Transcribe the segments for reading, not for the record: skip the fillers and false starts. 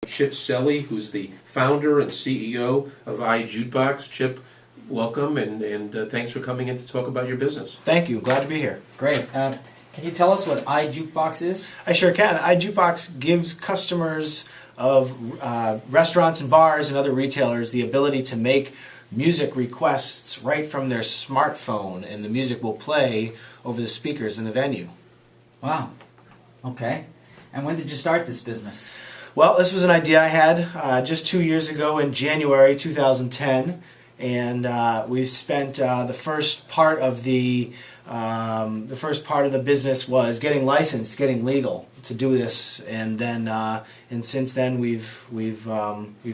Chip Selley, who's the founder and CEO of iJukebox. Chip, welcome, and thanks for coming in to talk about your business. Thank you. Glad to be here. Great. Can you tell us what iJukebox is? I sure can. iJukebox gives customers of restaurants and bars and other retailers the ability to make music requests right from their smartphone, and the music will play over the speakers in the venue. Wow. Okay. And when did you start this business? Well, this was an idea I had just 2 years ago in January 2010, and we've spent the first part of the business was getting licensed, getting legal to do this, and then and since then we've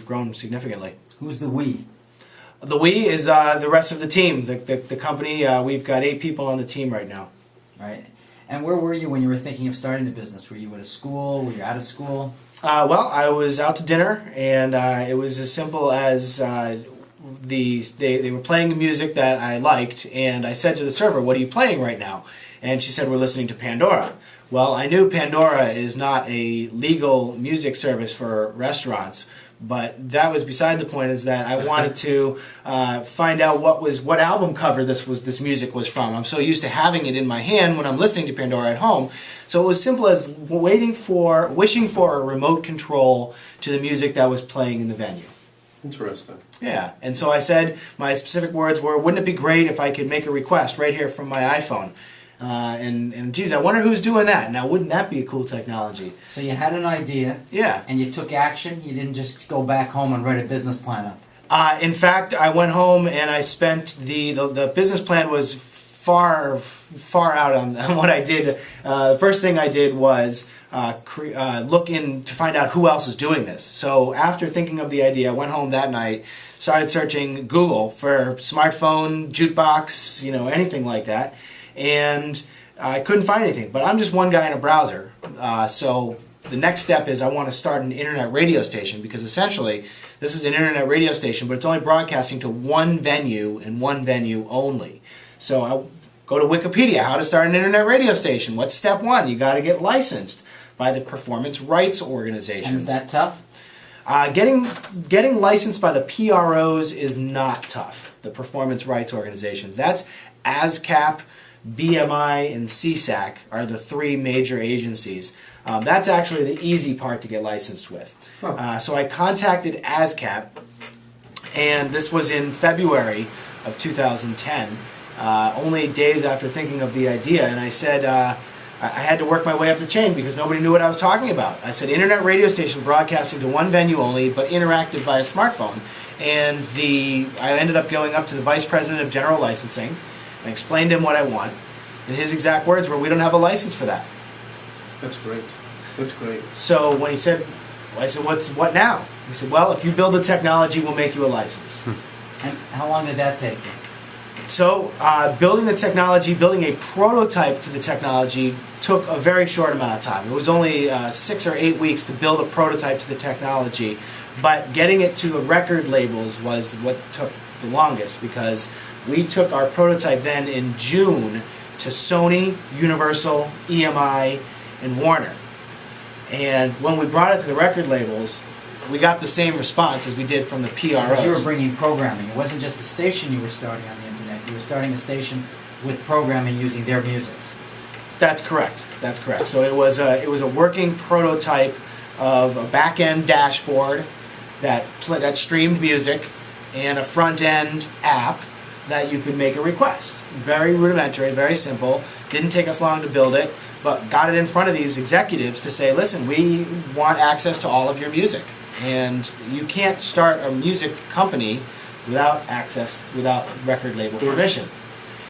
grown significantly. Who's the we? The we is the rest of the team, the company. We've got 8 people on the team right now. Right. And where were you when you were thinking of starting the business? Were you at a school? Were you out of school? Well, I was out to dinner, and it was as simple as they were playing music that I liked, and I said to the server, "What are you playing right now?" And she said, "We're listening to Pandora." Well, I knew Pandora is not a legal music service for restaurants, but that was beside the point. Is that I wanted to find out what album cover this music was from. I'm so used to having it in my hand when I'm listening to Pandora at home. So it was simple as wishing for a remote control to the music that was playing in the venue. Interesting. Yeah, and so I said, my specific words were, "Wouldn't it be great if I could make a request right here from my iPhone?" And geez, I wonder who's doing that. Now, wouldn't that be a cool technology? So you had an idea. Yeah. And you took action. You didn't just go back home and write a business plan up. In fact, I went home and I spent the business plan was far out on what I did. The first thing I did was look in to find out who else is doing this. So after thinking of the idea, I went home that night, started searching Google for smartphone, jukebox, anything like that, and I couldn't find anything. But I'm just one guy in a browser, so the next step is I want to start an internet radio station, because essentially this is an internet radio station, but it's only broadcasting to one venue and one venue only. So I go to Wikipedia, how to start an internet radio station. What's step 1? You got to get licensed by the performance rights organizations. And is that tough? Getting licensed by the PROs is not tough. The performance rights organizations. That's ASCAP, BMI, and CSAC are the 3 major agencies. That's actually the easy part to get licensed with. So I contacted ASCAP, and this was in February of 2010. Only days after thinking of the idea, and I said I had to work my way up the chain because nobody knew what I was talking about. I said internet radio station broadcasting to one venue only, but interactive via smartphone. And I ended up going up to the vice president of general licensing and explained to him what I want. And his exact words were, "We don't have a license for that." That's great. That's great. So when he said, I said, "What now?" He said, "Well, if you build the technology, we'll make you a license." And how long did that take you? So building the technology, building a prototype to the technology took a very short amount of time. It was only 6 or 8 weeks to build a prototype to the technology, but getting it to the record labels was what took the longest, because we took our prototype then in June to Sony, Universal, EMI, and Warner. And when we brought it to the record labels, we got the same response as we did from the PROs. Because you were bringing programming. It wasn't just a station you were starting on the internet. You were starting a station with programming using their musics. That's correct. That's correct. So it was a working prototype of a back-end dashboard that streamed music, and a front-end app that you could make a request. Very rudimentary, very simple. Didn't take us long to build it, but got it in front of these executives to say, "Listen, we want access to all of your music. And you can't start a music company without access, without record label permission."